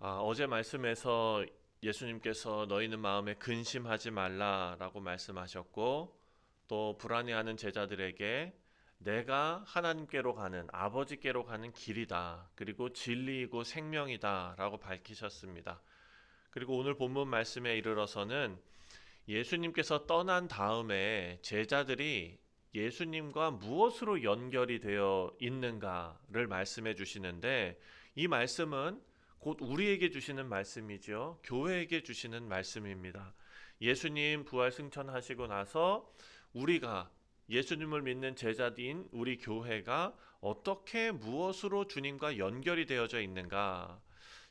어제 말씀에서 예수님께서 너희는 마음에 근심하지 말라라고 말씀하셨고, 또 불안해하는 제자들에게 내가 하나님께로 가는, 아버지께로 가는 길이다, 그리고 진리이고 생명이다라고 밝히셨습니다. 그리고 오늘 본문 말씀에 이르러서는 예수님께서 떠난 다음에 제자들이 예수님과 무엇으로 연결이 되어 있는가를 말씀해 주시는데, 이 말씀은 곧 우리에게 주시는 말씀이죠. 교회에게 주시는 말씀입니다. 예수님 부활 승천하시고 나서 우리가 예수님을 믿는 제자인 우리 교회가 어떻게 무엇으로 주님과 연결이 되어져 있는가?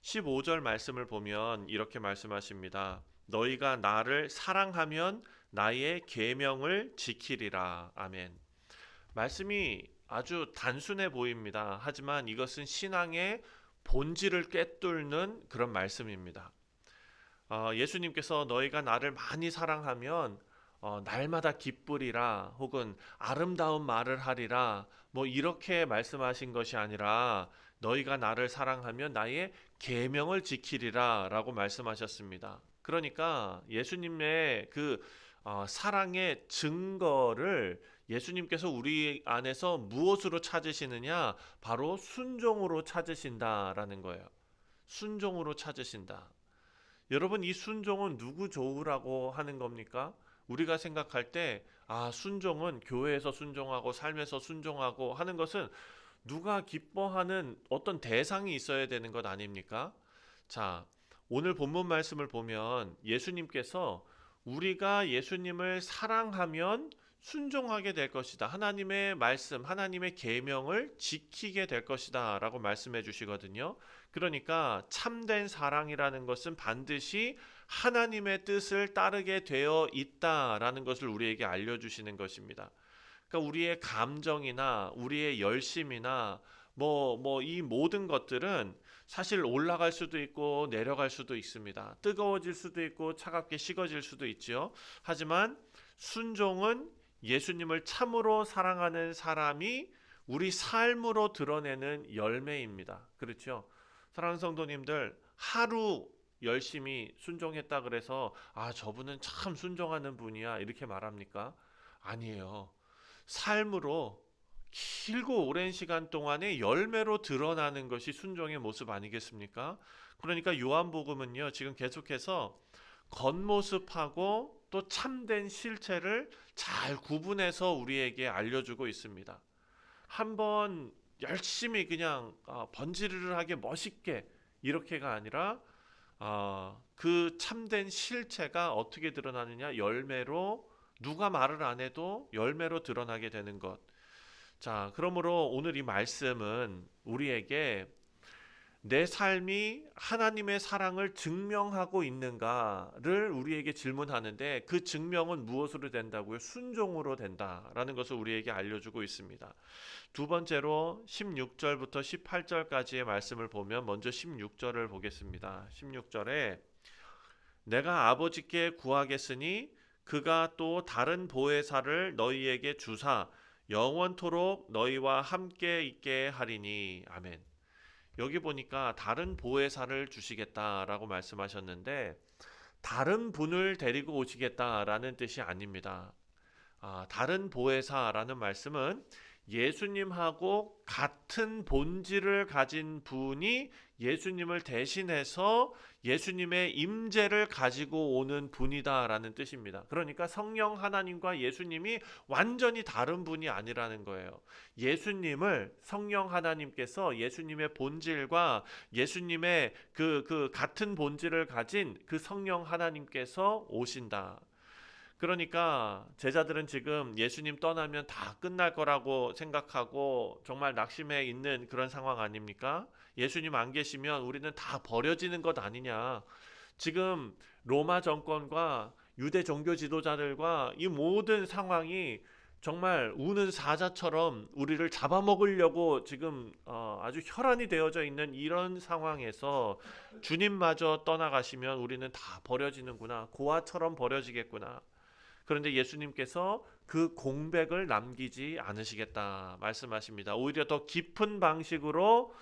15절 말씀을 보면 이렇게 말씀하십니다. 너희가 나를 사랑하면 나의 계명을 지키리라. 아멘. 말씀이 아주 단순해 보입니다. 하지만 이것은 신앙의 본질을 꿰뚫는 그런 말씀입니다. 예수님께서 너희가 나를 많이 사랑하면 날마다 기쁘리라, 혹은 아름다운 말을 하리라, 뭐 이렇게 말씀하신 것이 아니라 너희가 나를 사랑하면 나의 계명을 지키리라 라고 말씀하셨습니다. 그러니까 예수님의 그 사랑의 증거를 예수님께서 우리 안에서 무엇으로 찾으시느냐? 바로 순종으로 찾으신다라는 거예요. 순종으로 찾으신다. 여러분, 이 순종은 누구 좋으라고 하는 겁니까? 우리가 생각할 때, 순종은 교회에서 순종하고 삶에서 순종하고 하는 것은 누가 기뻐하는 어떤 대상이 있어야 되는 것 아닙니까? 자, 오늘 본문 말씀을 보면 예수님께서 우리가 예수님을 사랑하면 순종하게 될 것이다. 하나님의 말씀, 하나님의 계명을 지키게 될 것이다 라고 말씀해 주시거든요. 그러니까 참된 사랑이라는 것은 반드시 하나님의 뜻을 따르게 되어 있다라는 것을 우리에게 알려주시는 것입니다. 그러니까 우리의 감정이나 우리의 열심이나 이 모든 것들은 사실 올라갈 수도 있고 내려갈 수도 있습니다. 뜨거워질 수도 있고 차갑게 식어질 수도 있죠. 하지만 순종은 예수님을 참으로 사랑하는 사람이 우리 삶으로 드러내는 열매입니다. 그렇죠? 사랑하는 성도님들, 하루 열심히 순종했다 그래서 저분은 참 순종하는 분이야 이렇게 말합니까? 아니에요. 삶으로 길고 오랜 시간 동안의 열매로 드러나는 것이 순종의 모습 아니겠습니까? 그러니까 요한복음은요, 지금 계속해서 겉모습하고 또 참된 실체를 잘 구분해서 우리에게 알려주고 있습니다. 한번 열심히 그냥 번지르르하게 멋있게 이렇게가 아니라 그 참된 실체가 어떻게 드러나느냐? 열매로, 누가 말을 안 해도 열매로 드러나게 되는 것. 자, 그러므로 오늘 이 말씀은 우리에게 내 삶이 하나님의 사랑을 증명하고 있는가를 우리에게 질문하는데, 그 증명은 무엇으로 된다고요? 순종으로 된다라는 것을 우리에게 알려주고 있습니다. 두 번째로 16절부터 18절까지의 말씀을 보면, 먼저 16절을 보겠습니다. 16절에 내가 아버지께 구하겠으니 그가 또 다른 보혜사를 너희에게 주사 영원토록 너희와 함께 있게 하리니. 아멘. 여기 보니까 다른 보혜사를 주시겠다라고 말씀하셨는데, 다른 분을 데리고 오시겠다라는 뜻이 아닙니다. 다른 보혜사라는 말씀은 예수님하고 같은 본질을 가진 분이 예수님을 대신해서 예수님의 임재를 가지고 오는 분이다라는 뜻입니다. 그러니까 성령 하나님과 예수님이 완전히 다른 분이 아니라는 거예요. 예수님을 성령 하나님께서 예수님의 본질과 예수님의 그 같은 본질을 가진 그 성령 하나님께서 오신다. 그러니까 제자들은 지금 예수님 떠나면 다 끝날 거라고 생각하고 정말 낙심해 있는 그런 상황 아닙니까? 예수님 안 계시면 우리는 다 버려지는 것 아니냐. 지금 로마 정권과 유대 종교 지도자들과 이 모든 상황이 정말 우는 사자처럼 우리를 잡아먹으려고 지금 아주 혈안이 되어져 있는 이런 상황에서 주님마저 떠나가시면 우리는 다 버려지는구나. 고아처럼 버려지겠구나. 그런데 예수님께서 그 공백을 남기지 않으시겠다 말씀하십니다. 오히려 더 깊은 방식으로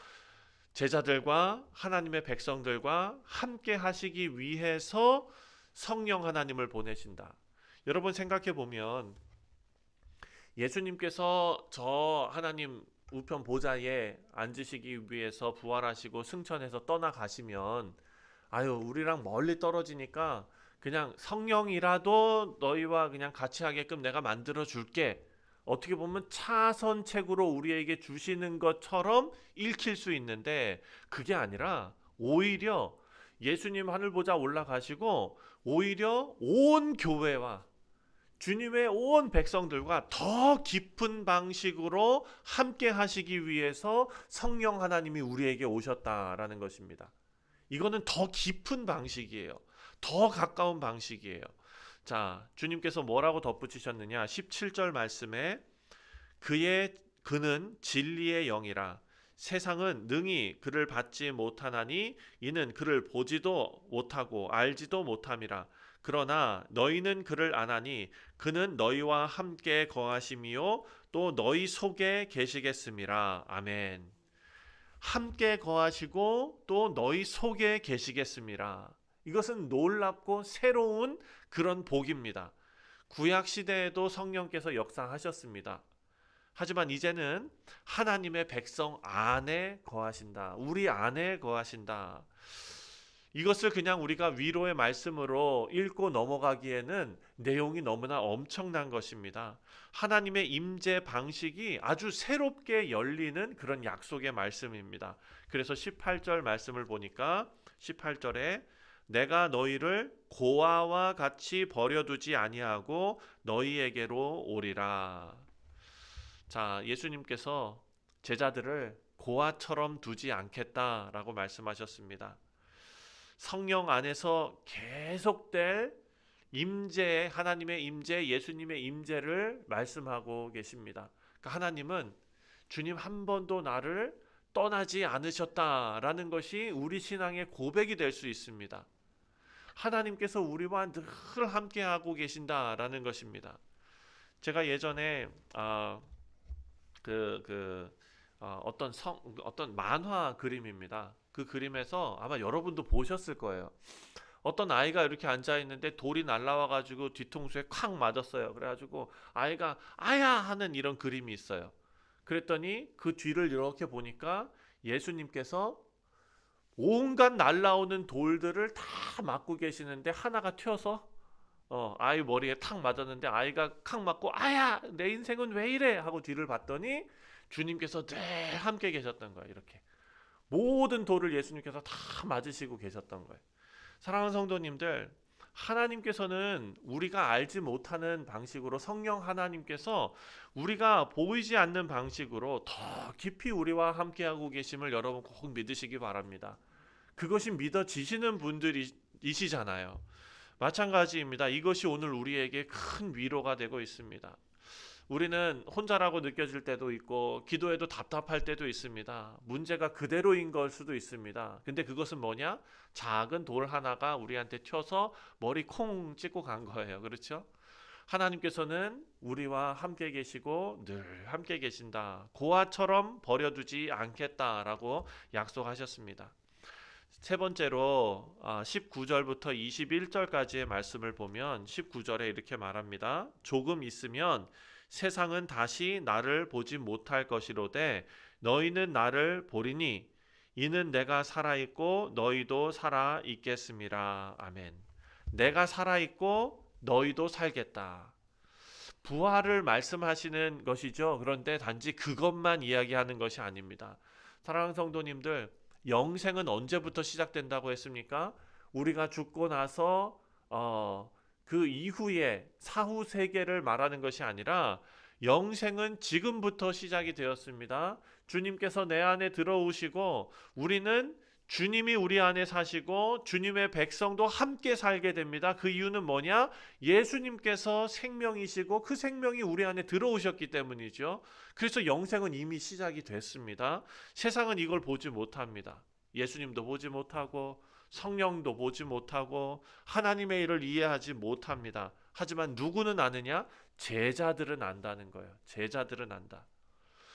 제자들과 하나님의 백성들과 함께 하시기 위해서 성령 하나님을 보내신다. 여러분 생각해 보면 예수님께서 저 하나님 우편 보좌에 앉으시기 위해서 부활하시고 승천해서 떠나가시면 아유 우리랑 멀리 떨어지니까 그냥 성령이라도 너희와 그냥 같이 하게끔 내가 만들어 줄게. 어떻게 보면 차선책으로 우리에게 주시는 것처럼 읽힐 수 있는데 그게 아니라 오히려 예수님 하늘 보좌 올라가시고 오히려 온 교회와 주님의 온 백성들과 더 깊은 방식으로 함께 하시기 위해서 성령 하나님이 우리에게 오셨다라는 것입니다. 이거는 더 깊은 방식이에요. 더 가까운 방식이에요. 자, 주님께서 뭐라고 덧붙이셨느냐? 17절 말씀에 그는 진리의 영이라 세상은 능히 그를 받지 못하나니 이는 그를 보지도 못하고 알지도 못함이라. 그러나 너희는 그를 아나니 그는 너희와 함께 거하심이요 또 너희 속에 계시겠음이라. 아멘. 함께 거하시고 또 너희 속에 계시겠음이라. 이것은 놀랍고 새로운 그런 복입니다. 구약 시대에도 성령께서 역사하셨습니다. 하지만 이제는 하나님의 백성 안에 거하신다. 우리 안에 거하신다. 이것을 그냥 우리가 위로의 말씀으로 읽고 넘어가기에는 내용이 너무나 엄청난 것입니다. 하나님의 임재 방식이 아주 새롭게 열리는 그런 약속의 말씀입니다. 그래서 18절 말씀을 보니까 18절에 내가 너희를 고아와 같이 버려두지 아니하고 너희에게로 오리라. 자, 예수님께서 제자들을 고아처럼 두지 않겠다라고 말씀하셨습니다. 성령 안에서 계속될 임재, 하나님의 임재, 예수님의 임재를 말씀하고 계십니다. 그러니까 하나님은 주님 한 번도 나를 떠나지 않으셨다라는 것이 우리 신앙의 고백이 될 수 있습니다. 하나님께서 우리와 늘 함께하고 계신다라는 것입니다. 제가 예전에 어떤 만화 그림입니다. 그 그림에서 아마 여러분도 보셨을 거예요. 어떤 아이가 이렇게 앉아 있는데 돌이 날라와 가지고 뒤통수에 콱 맞았어요. 그래가지고 아이가 아야 하는 이런 그림이 있어요. 그랬더니 그 뒤를 이렇게 보니까 예수님께서 온갖 날라오는 돌들을 다 맞고 계시는데 하나가 튀어서 아이 머리에 탁 맞았는데 아이가 칵 맞고 아야 내 인생은 왜 이래 하고 뒤를 봤더니 주님께서 늘 함께 계셨던 거예요. 이렇게 모든 돌을 예수님께서 다 맞으시고 계셨던 거예요. 사랑하는 성도님들, 하나님께서는 우리가 알지 못하는 방식으로 성령 하나님께서 우리가 보이지 않는 방식으로 더 깊이 우리와 함께하고 계심을 여러분 꼭 믿으시기 바랍니다. 그것이 믿어지시는 분들이시잖아요. 마찬가지입니다. 이것이 오늘 우리에게 큰 위로가 되고 있습니다. 우리는 혼자라고 느껴질 때도 있고 기도해도 답답할 때도 있습니다. 문제가 그대로인 걸 수도 있습니다. 근데 그것은 뭐냐? 작은 돌 하나가 우리한테 튀어서 머리 콩 찍고 간 거예요. 그렇죠? 하나님께서는 우리와 함께 계시고 늘 함께 계신다. 고아처럼 버려두지 않겠다라고 약속하셨습니다. 세 번째로 19절부터 21절까지의 말씀을 보면 19절에 이렇게 말합니다. 조금 있으면 세상은 다시 나를 보지 못할 것이로되 너희는 나를 보리니 이는 내가 살아있고 너희도 살아있겠음이라. 아멘. 내가 살아있고 너희도 살겠다. 부활을 말씀하시는 것이죠. 그런데 단지 그것만 이야기하는 것이 아닙니다. 사랑하는 성도님들, 영생은 언제부터 시작된다고 했습니까? 우리가 죽고 나서 그 이후에 사후 세계를 말하는 것이 아니라 영생은 지금부터 시작이 되었습니다. 주님께서 내 안에 들어오시고 우리는 주님이 우리 안에 사시고 주님의 백성도 함께 살게 됩니다. 그 이유는 뭐냐? 예수님께서 생명이시고 그 생명이 우리 안에 들어오셨기 때문이죠. 그래서 영생은 이미 시작이 됐습니다. 세상은 이걸 보지 못합니다. 예수님도 보지 못하고 성령도 보지 못하고 하나님의 일을 이해하지 못합니다. 하지만 누구는 아느냐? 제자들은 안다는 거예요. 제자들은 안다.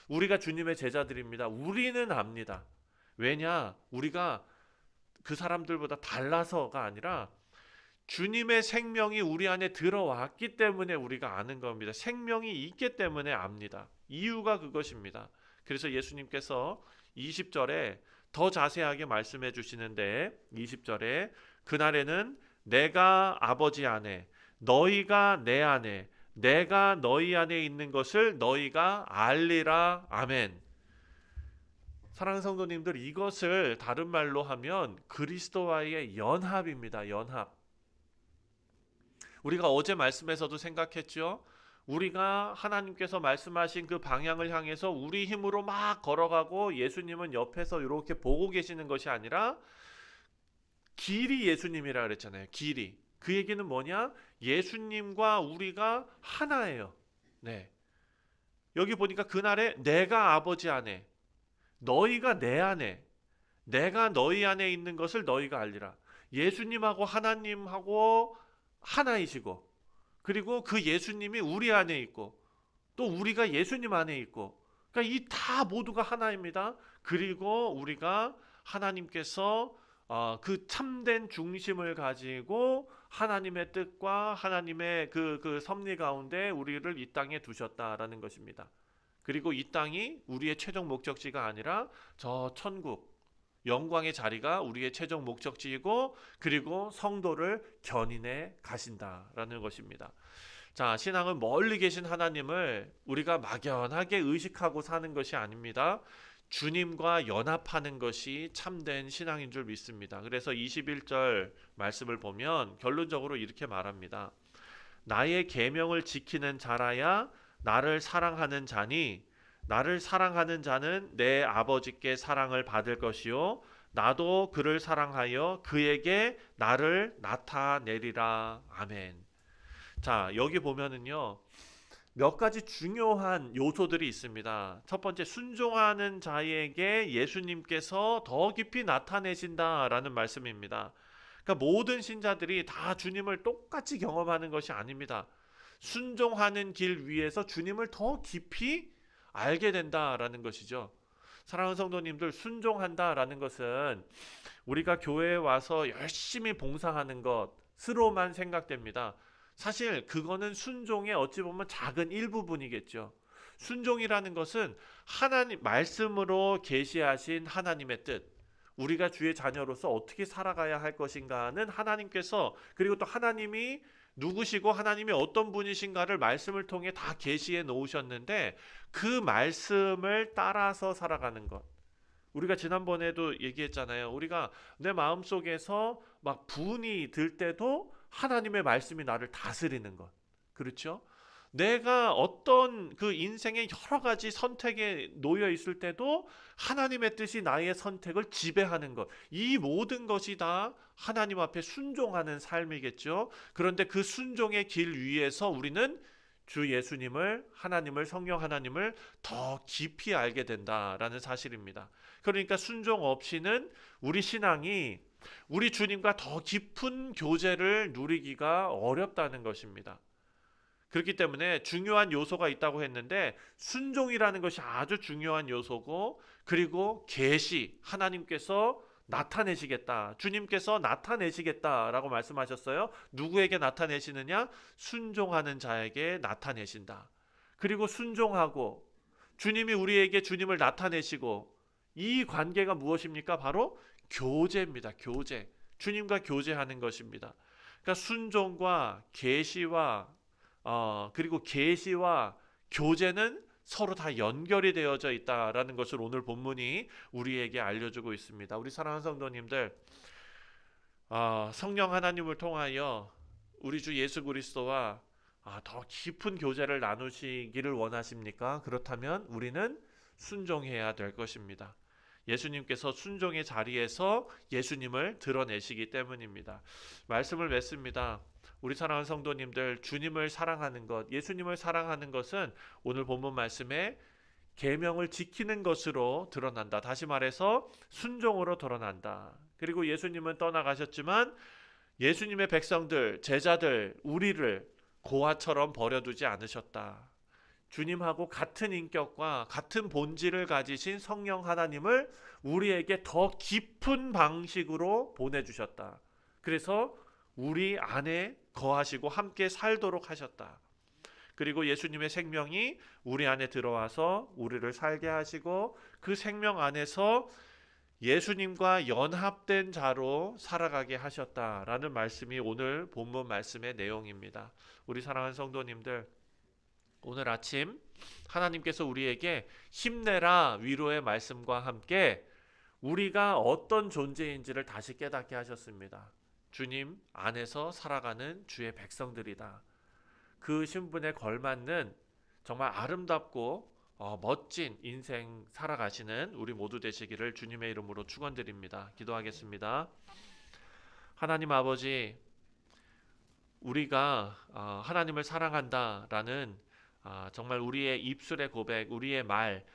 우리가 주님의 제자들입니다. 우리는 압니다. 왜냐? 우리가 그 사람들보다 달라서가 아니라 주님의 생명이 우리 안에 들어왔기 때문에 우리가 아는 겁니다. 생명이 있기 때문에 압니다. 이유가 그것입니다. 그래서 예수님께서 20절에 더 자세하게 말씀해 주시는데 20절에 그날에는 내가 아버지 안에 너희가 내 안에 내가 너희 안에 있는 것을 너희가 알리라. 아멘. 사랑하는 성도님들, 이것을 다른 말로 하면 그리스도와의 연합입니다. 연합. 우리가 어제 말씀에서도 생각했죠. 우리가 하나님께서 말씀하신 그 방향을 향해서 우리 힘으로 막 걸어가고 예수님은 옆에서 이렇게 보고 계시는 것이 아니라 길이 예수님이라 그랬잖아요. 길이. 그 얘기는 뭐냐? 예수님과 우리가 하나예요. 네. 여기 보니까 그날에 내가 아버지 안에 너희가 내 안에 내가 너희 안에 있는 것을 너희가 알리라. 예수님하고 하나님하고 하나이시고 그리고 그 예수님이 우리 안에 있고 또 우리가 예수님 안에 있고 그러니까 이 다 모두가 하나입니다. 그리고 우리가 하나님께서 그 참된 중심을 가지고 하나님의 뜻과 하나님의 그 섭리 가운데 우리를 이 땅에 두셨다라는 것입니다. 그리고 이 땅이 우리의 최종 목적지가 아니라 저 천국 영광의 자리가 우리의 최종 목적지이고 그리고 성도를 견인해 가신다라는 것입니다. 자, 신앙은 멀리 계신 하나님을 우리가 막연하게 의식하고 사는 것이 아닙니다. 주님과 연합하는 것이 참된 신앙인 줄 믿습니다. 그래서 21절 말씀을 보면 결론적으로 이렇게 말합니다. 나의 계명을 지키는 자라야 나를 사랑하는 자니 나를 사랑하는 자는 내 아버지께 사랑을 받을 것이요 나도 그를 사랑하여 그에게 나를 나타내리라. 아멘. 자, 여기 보면은요. 몇 가지 중요한 요소들이 있습니다. 첫 번째, 순종하는 자에게 예수님께서 더 깊이 나타내신다라는 말씀입니다. 그러니까 모든 신자들이 다 주님을 똑같이 경험하는 것이 아닙니다. 순종하는 길 위에서 주님을 더 깊이 알게 된다라는 것이죠. 사랑하는 성도님들, 순종한다라는 것은 우리가 교회에 와서 열심히 봉사하는 것으로만 생각됩니다. 사실 그거는 순종의 어찌 보면 작은 일부분이겠죠. 순종이라는 것은 하나님 말씀으로 계시하신 하나님의 뜻, 우리가 주의 자녀로서 어떻게 살아가야 할 것인가는 하나님께서 그리고 또 하나님이 누구시고 하나님이 어떤 분이신가를 말씀을 통해 다 계시해 놓으셨는데 그 말씀을 따라서 살아가는 것. 우리가 지난번에도 얘기했잖아요. 우리가 내 마음속에서 막 분이 들 때도 하나님의 말씀이 나를 다스리는 것. 그렇죠? 내가 어떤 그 인생의 여러 가지 선택에 놓여 있을 때도 하나님의 뜻이 나의 선택을 지배하는 것. 이 모든 것이 다 하나님 앞에 순종하는 삶이겠죠. 그런데 그 순종의 길 위에서 우리는 주 예수님을, 하나님을, 성령 하나님을 더 깊이 알게 된다라는 사실입니다. 그러니까 순종 없이는 우리 신앙이 우리 주님과 더 깊은 교제를 누리기가 어렵다는 것입니다. 그렇기 때문에 중요한 요소가 있다고 했는데 순종이라는 것이 아주 중요한 요소고 그리고 계시, 하나님께서 나타내시겠다. 주님께서 나타내시겠다라고 말씀하셨어요. 누구에게 나타내시느냐? 순종하는 자에게 나타내신다. 그리고 순종하고 주님이 우리에게 주님을 나타내시고 이 관계가 무엇입니까? 바로 교제입니다. 교제. 주님과 교제하는 것입니다. 그러니까 순종과 계시와 그리고 계시와 교제는 서로 다 연결이 되어져 있다라는 것을 오늘 본문이 우리에게 알려주고 있습니다. 우리 사랑하는 성도님들, 성령 하나님을 통하여 우리 주 예수 그리스도와 더 깊은 교제를 나누시기를 원하십니까? 그렇다면 우리는 순종해야 될 것입니다. 예수님께서 순종의 자리에서 예수님을 드러내시기 때문입니다. 말씀을 맺습니다. 우리 사랑하는 성도님들, 주님을 사랑하는 것, 예수님을 사랑하는 것은 오늘 본문 말씀에 계명을 지키는 것으로 드러난다. 다시 말해서 순종으로 드러난다. 그리고 예수님은 떠나가셨지만 예수님의 백성들, 제자들, 우리를 고아처럼 버려두지 않으셨다. 주님하고 같은 인격과 같은 본질을 가지신 성령 하나님을 우리에게 더 깊은 방식으로 보내주셨다. 그래서 우리 안에 거하시고 함께 살도록 하셨다. 그리고 예수님의 생명이 우리 안에 들어와서 우리를 살게 하시고 그 생명 안에서 예수님과 연합된 자로 살아가게 하셨다라는 말씀이 오늘 본문 말씀의 내용입니다. 우리 사랑하는 성도님들, 오늘 아침 하나님께서 우리에게 힘내라 위로의 말씀과 함께 우리가 어떤 존재인지를 다시 깨닫게 하셨습니다. 주님 안에서 살아가는 주의 백성들이다. 그 신분에 걸맞는 정말 아름답고 멋진 인생 살아가시는 우리 모두 되시기를 주님의 이름으로 축원드립니다. 기도하겠습니다. 하나님 아버지, 우리가 하나님을 사랑한다라는 정말 우리의 입술의 고백, 우리의 말,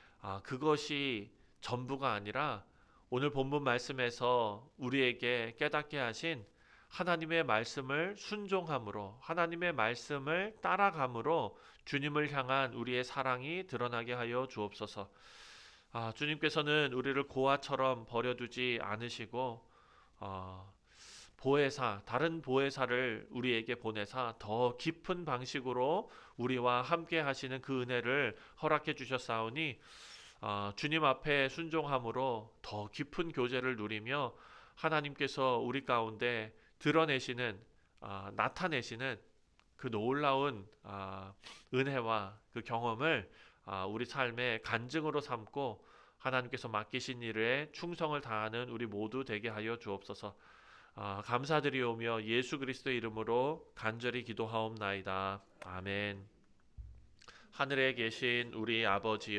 그것이 전부가 아니라 오늘 본문 말씀에서 우리에게 깨닫게 하신 하나님의 말씀을 순종함으로, 하나님의 말씀을 따라감으로 주님을 향한 우리의 사랑이 드러나게 하여 주옵소서. 주님께서는 우리를 고아처럼 버려두지 않으시고 보혜사, 다른 보혜사를 우리에게 보내사 더 깊은 방식으로 우리와 함께 하시는 그 은혜를 허락해 주셨사오니 주님 앞에 순종함으로 더 깊은 교제를 누리며 하나님께서 우리 가운데 드러내시는 나타내시는 그 놀라운 은혜와 그 경험을 우리 삶의 간증으로 삼고 하나님께서 맡기신 일에 충성을 다하는 우리 모두 되게 하여 주옵소서. 감사드리오며 예수 그리스도의 이름으로 간절히 기도하옵나이다. 아멘. 하늘에 계신 우리 아버지여,